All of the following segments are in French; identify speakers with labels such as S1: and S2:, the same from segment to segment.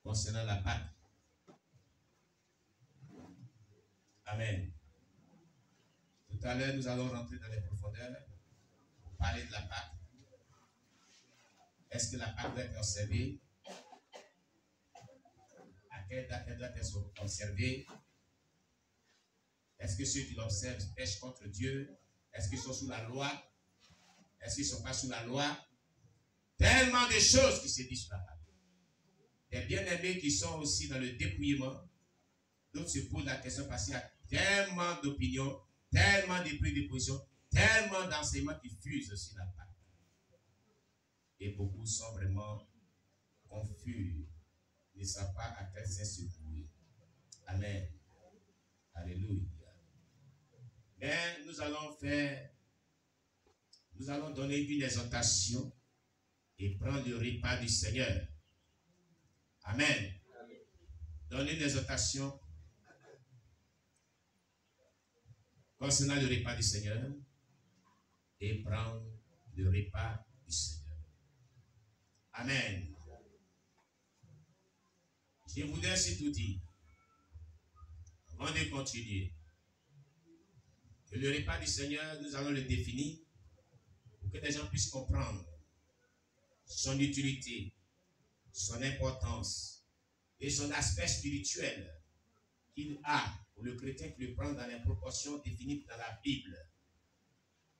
S1: concernant la Pâque. Amen. Tout à l'heure, nous allons rentrer dans les profondeurs pour parler de la Pâque. Est-ce que la Pâque doit être observée? À quelle date elle doit être observée? Est-ce que ceux qui l'observent pêchent contre Dieu? Est-ce qu'ils sont sous la loi? Est-ce qu'ils ne sont pas sous la loi? Tellement de choses qui se disent sur la Pâque. Des bien-aimés qui sont aussi dans le dépouillement. D'autres se posent la question parce qu'il y a tellement d'opinions, tellement de prises de position, tellement d'enseignements qui fusent sur la Pâque. Et beaucoup sont vraiment confus, ne savent pas à quel sens se vouer. Amen. Alléluia. Mais nous allons donner une exhortation et prendre le repas du Seigneur. Amen. Donner une exhortation concernant le repas du Seigneur et prendre le repas du Seigneur. Amen. Je voudrais surtout dire, avant de continuer, que le repas du Seigneur, nous allons le définir pour que les gens puissent comprendre son utilité, son importance et son aspect spirituel qu'il a pour le chrétien qui le prend dans les proportions définies dans la Bible,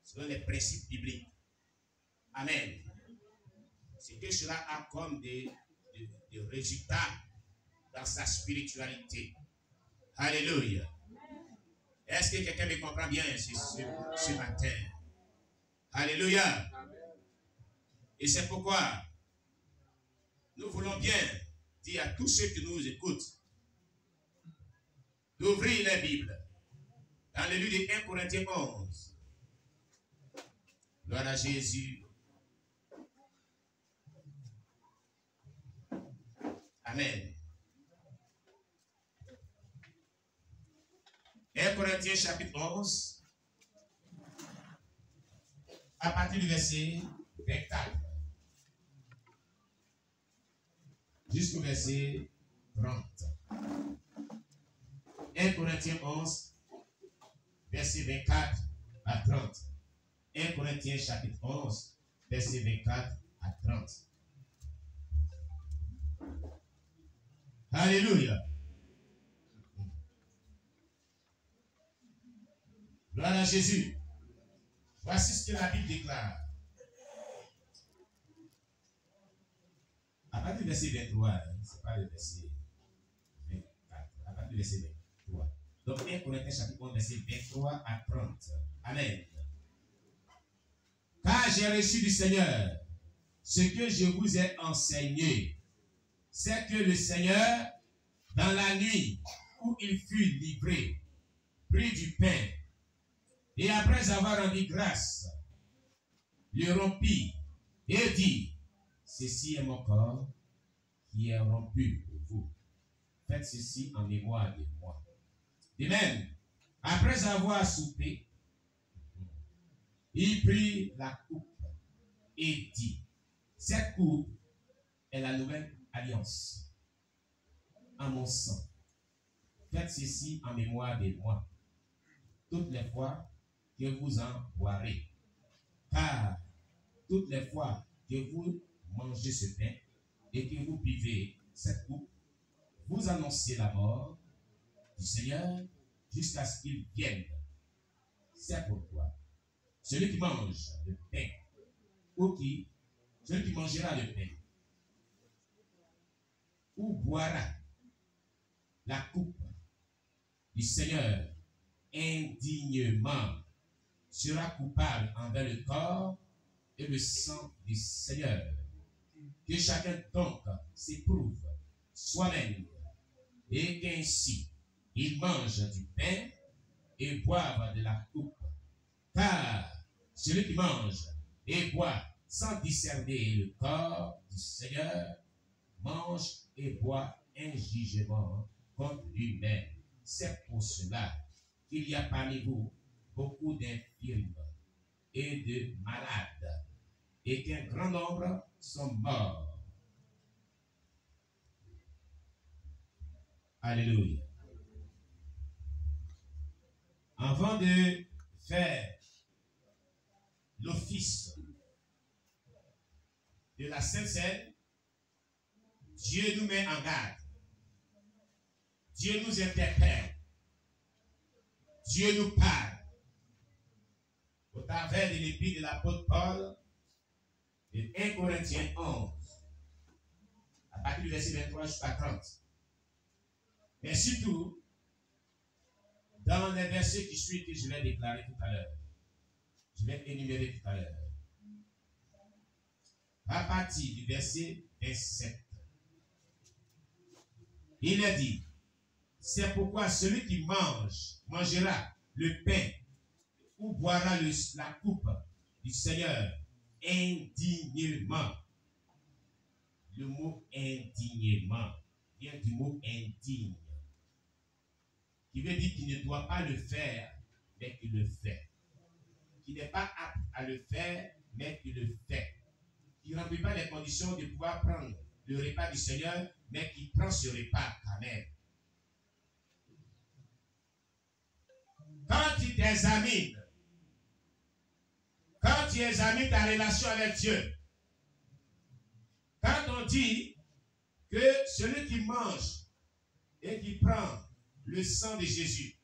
S1: selon les principes bibliques. Amen. C'est que cela a comme des résultats dans sa spiritualité. Alléluia. Est-ce que quelqu'un me comprend bien ce matin? Alléluia. Et c'est pourquoi nous voulons bien dire à tous ceux qui nous écoutent d'ouvrir la Bible dans le livre de 1 Corinthiens 11. Gloire à Jésus. Amen. 1 Corinthiens chapitre 11, à partir du verset 24 jusqu'au verset 30. 1 Corinthiens 11, verset 24 à 30. 1 Corinthiens chapitre 11, verset 24 à 30. Alléluia. Gloire à Jésus. Voici ce que la Bible déclare. À partir du verset 23, ce n'est pas le verset 24. À partir du verset 23. Donc 1 Corinthiens chapitre 11, verset 23 à 30. Amen. Car j'ai reçu du Seigneur ce que je vous ai enseigné. C'est que le Seigneur, dans la nuit où il fut livré, prit du pain et après avoir rendu grâce, le rompit et dit, ceci est mon corps qui est rompu pour vous. Faites ceci en mémoire de moi. De même, après avoir soupé, il prit la coupe et dit, cette coupe est la nouvelle alliance en mon sang. Faites ceci en mémoire de moi, toutes les fois que vous en boirez. Car toutes les fois que vous mangez ce pain et que vous buvez cette coupe, vous annoncez la mort du Seigneur jusqu'à ce qu'il vienne. C'est pourquoi celui qui mange le pain, celui qui mangera le pain, ou boira la coupe du Seigneur indignement, sera coupable envers le corps et le sang du Seigneur. Que chacun donc s'éprouve soi-même et qu'ainsi il mange du pain et boive de la coupe. Car celui qui mange et boit sans discerner le corps du Seigneur mange et boit un jugement contre lui-même. C'est pour cela qu'il y a parmi vous beaucoup d'infirmes et de malades, et qu'un grand nombre sont morts. Alléluia. Avant de faire l'office de la Sainte Seine, Dieu nous met en garde. Dieu nous interpelle. Dieu nous parle. Au travers de l'épître de l'apôtre Paul, de 1 Corinthiens 11, à partir du verset 23 jusqu'à 30. Mais surtout, dans les versets qui suivent que je vais déclarer tout à l'heure, je vais énumérer tout à l'heure, à partir du verset 27, il est dit, c'est pourquoi celui qui mangera le pain ou boira la coupe du Seigneur indignement. Le mot indignement vient du mot indigne, qui veut dire qu'il ne doit pas le faire, mais qu'il le fait. Qui n'est pas apte à le faire, mais qu'il le fait. Qui ne remplit pas les conditions de pouvoir prendre le repas du Seigneur, mais qui prend ce repas quand même. Quand tu t'examines, quand tu examines ta relation avec Dieu, quand on dit que celui qui mange et qui prend le sang de Jésus,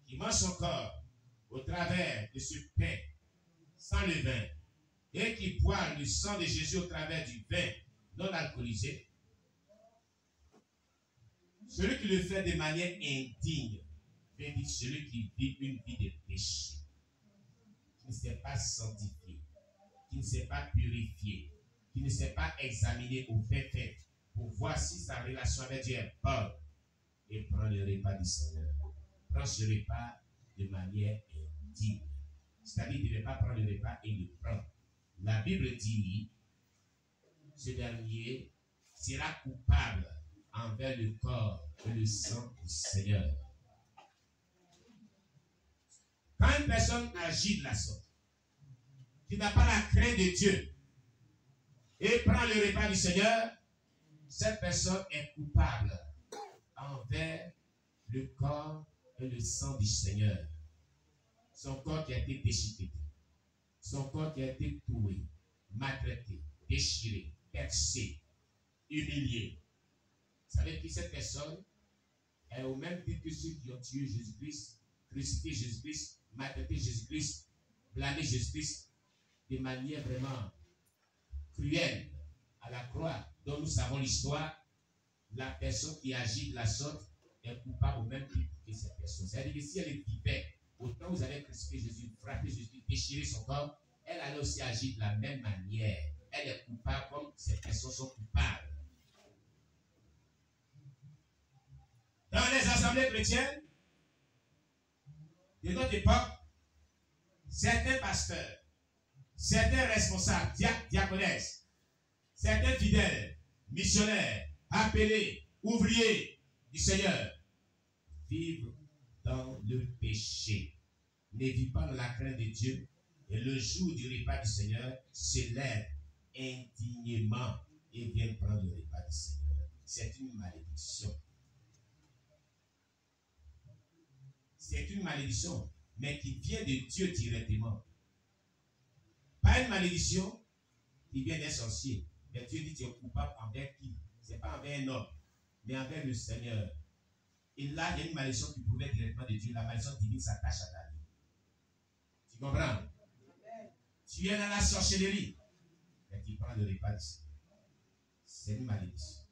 S1: qui mange son corps au travers de ce pain sans levain, et qui boit le sang de Jésus au travers du vin non alcoolisé, celui qui le fait de manière indigne, veut dire celui qui vit une vie de péché, qui ne s'est pas sanctifié, qui ne s'est pas purifié, qui ne s'est pas examiné au fait pour voir si sa relation avec Dieu est bonne, et prend le repas du Seigneur. Prend ce repas de manière indigne. C'est-à-dire qu'il ne veut pas prendre le repas et le prendre. La Bible dit, ce dernier sera coupable envers le corps et le sang du Seigneur. Quand une personne agit de la sorte, qui n'a pas la crainte de Dieu, et prend le repas du Seigneur, cette personne est coupable envers le corps et le sang du Seigneur. Son corps qui a été déchiqueté, son corps qui a été toué, maltraité, déchiré, percé, humilié. Vous savez que cette personne est au même titre que ceux qui ont tué Jésus-Christ, crucifié Jésus-Christ, maltraité Jésus-Christ, blâmé Jésus-Christ de manière vraiment cruelle à la croix, dont nous savons l'histoire. La personne qui agit de la sorte est coupable au même titre que cette personne. C'est-à-dire que si elle est vivante, autant vous avez crucifié Jésus, frappé Jésus, déchiré son corps, elle allait aussi agir de la même manière. Elle est coupable comme ces personnes sont coupables. Dans les assemblées chrétiennes de notre époque, certains pasteurs, certains responsables, diaconesses, certains fidèles, missionnaires, appelés, ouvriers du Seigneur, vivent dans le péché, ne vivent pas dans la crainte de Dieu, et le jour du repas du Seigneur se lèvent indignement et viennent prendre le repas du Seigneur. C'est une malédiction. C'est une malédiction, mais qui vient de Dieu directement. Pas une malédiction qui vient d'un sorcier. Mais Dieu dit que tu es coupable envers qui? Ce n'est pas envers un homme, mais envers le Seigneur. Et là, il y a une malédiction qui provient directement de Dieu. La malédiction divine s'attache à ta vie. Tu comprends? Tu es dans la sorcellerie, mais tu prends le repas du Seigneur. C'est une malédiction.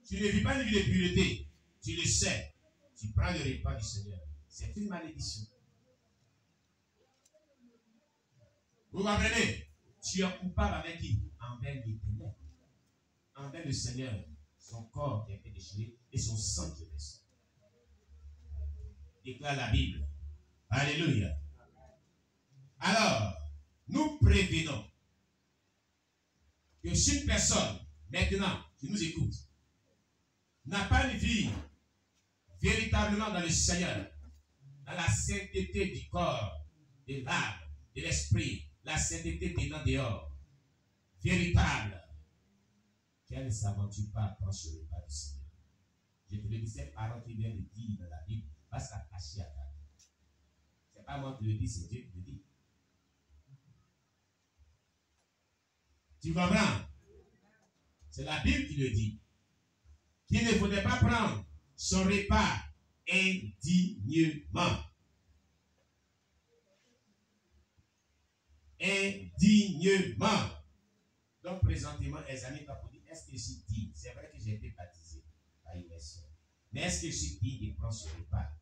S1: Tu ne vis pas une vie de pureté. Tu le sais. Tu prends le repas du Seigneur. C'est une malédiction. Vous comprenez? Tu es coupable avec qui? Envers l'Éternel. Envers le Seigneur. Son corps qui a été déchiré et son sang qui est versé. Déclare la Bible. Alléluia. Alors, nous prévenons que si une personne, maintenant, qui nous écoute, n'a pas une vie véritablement dans le Seigneur, dans la sainteté du corps, de l'âme, de l'esprit, la sainteté dedans dehors, véritable, qu'elle ne s'aventure pas à prendre ce repas du Seigneur. Je te le dis, ces parents qui viennent de dire dans la Bible, va s'attacher à ta vie. Ce n'est pas moi qui le dis, c'est Dieu qui le dit. Tu comprends? C'est la Bible qui le dit. Qu'il ne faudrait pas prendre son repas indignement. Indignement. Donc, présentement, les amis, quand vous dites, est-ce que je suis digne? C'est vrai que j'ai été baptisé par immersion. Mais est-ce que je suis digne de prendre ce repas?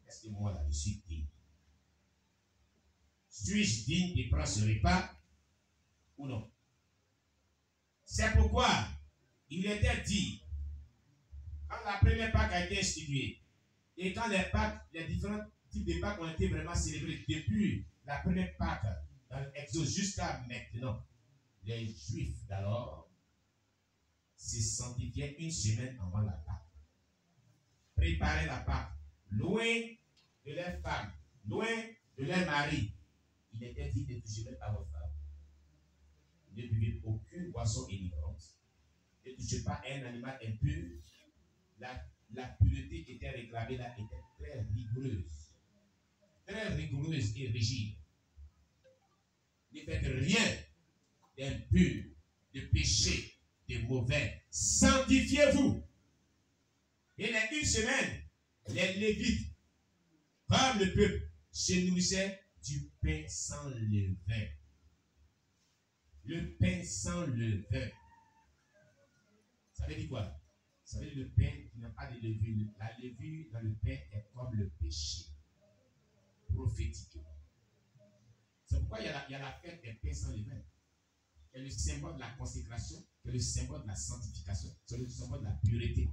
S1: Est-ce que moi, là, je suis digne? Suis-je digne de prendre ce repas ou non? C'est pourquoi il était dit, quand la première Pâque a été instituée, et quand les différents types de Pâques ont été vraiment célébrés depuis la première Pâque dans l'Exode jusqu'à maintenant, les Juifs d'alors se sanctifiaient une semaine avant la Pâque. Préparaient la Pâque, loin de leurs femmes, loin de leurs maris. Il était dit ne touchez pas vos femmes. Ne buvez aucune boisson enivrante. Ne touchez pas un animal impur. La pureté qui était réclamée là était très rigoureuse et rigide. Ne faites rien d'impur, de péché, de mauvais. Sanctifiez-vous. Et les une semaine, les Lévites, comme le peuple, se nourrissaient du pain sans levain. Le pain sans levain. Ça veut dire quoi? Ça veut dire le pain qui n'a pas de levure. La levure dans le pain est comme le péché. Prophétiquement. C'est pourquoi il y a la fête des pains sans levain. C'est le symbole de la consécration, c'est le symbole de la sanctification, c'est le symbole de la pureté.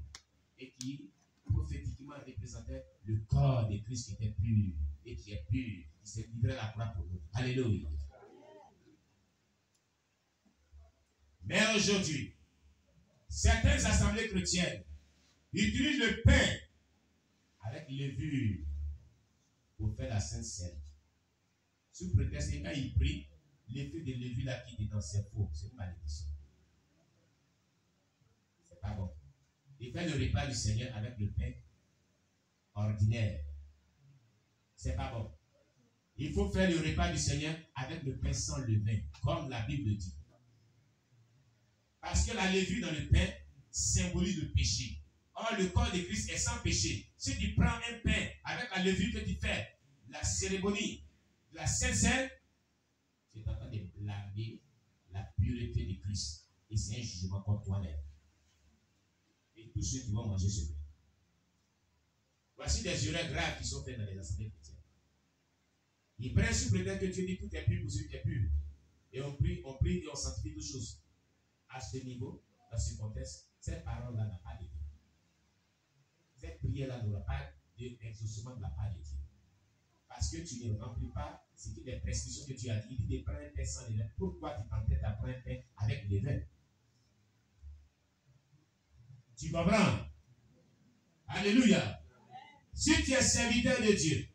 S1: Et qui prophétiquement représentait le corps de Christ qui était pur et qui est pur, qui s'est livré à la croix pour nous. Alléluia. Mais aujourd'hui, certaines assemblées chrétiennes utilisent le pain avec levure pour faire la Sainte Seine. Sous prétexte que quand ils prient, l'effet de levure là qui est dans ses faux, c'est une malédiction. C'est pas bon. Il fait le repas du Seigneur avec le pain ordinaire. C'est pas bon. Il faut faire le repas du Seigneur avec le pain sans levain, comme la Bible dit. Parce que la levure dans le pain symbolise le péché. Or, le corps de Christ est sans péché. Si tu prends un pain avec la levure que tu fais, la cérémonie de la Sainte Seine, tu es en train de blâmer la pureté de Christ. Et c'est un jugement contre toi-même. Et tous ceux qui vont manger ce pain. Voici des erreurs graves qui sont faites dans les assemblées chrétiennes. Ils prennent sous prétexte que Dieu dit tout est pur pour celui qui est pur. Et on prie et on sanctifie toutes choses. À ce niveau, dans ce contexte, cette parole-là n'a pas de Dieu. Cette prière-là n'aura pas d'exaucement de la part de Dieu. Parce que tu ne remplis pas ce qui est les prescriptions que tu as dit. Il dit de prendre un pain sans levain. Pourquoi tu t'entêtes à prendre un pain avec levain? Tu comprends? Alléluia. Si tu es serviteur de Dieu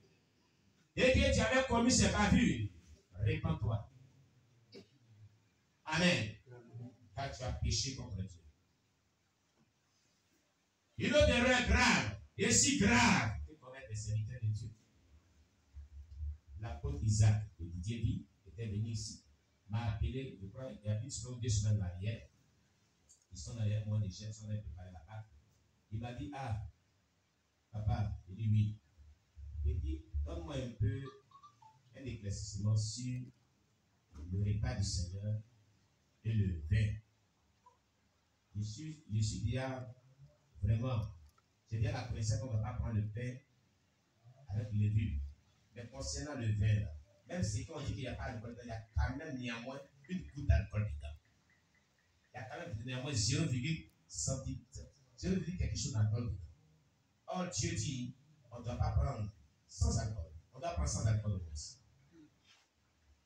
S1: et que tu avais commis ces bavures, répands-toi. Amen. Car tu as péché contre Dieu. Une autre erreur grave, et si grave, que commettent les serviteurs de Dieu. L'apôtre Isaac de Didier était venu ici, m'a appelé, je crois, il y a une semaine ou 2 semaines derrière. Ils sont derrière moi, les chefs sont allés préparer la pâte. Il m'a dit, ah, papa, il dit oui. Il dit, donne-moi un peu un éclaircissement sur le repas du Seigneur et le vin. Je suis déjà vraiment, j'ai bien la connaissance qu'on ne va pas prendre le pain avec levure. Mais concernant le vin, là, même si on dit qu'il n'y a pas d'alcool dedans, il y a quand même néanmoins une goutte d'alcool dedans. Il y a quand même néanmoins 0,1 quelque chose d'alcool dedans. Or, Dieu dit, on ne doit pas prendre sans alcool. On doit prendre sans alcool au moins.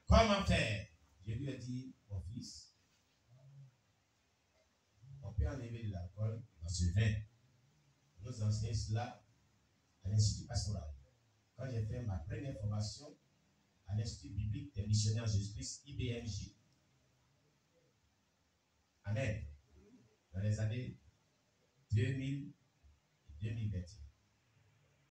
S1: Comment faire? Je lui ai dit, mon fils, on peut enlever de l'alcool dans ce vin. Nous enseignons cela à l'Institut pastoral. Quand j'ai fait ma première formation à l'Institut biblique des missionnaires Jésus-Christ, IBMJ. Amen. Dans les années 2000,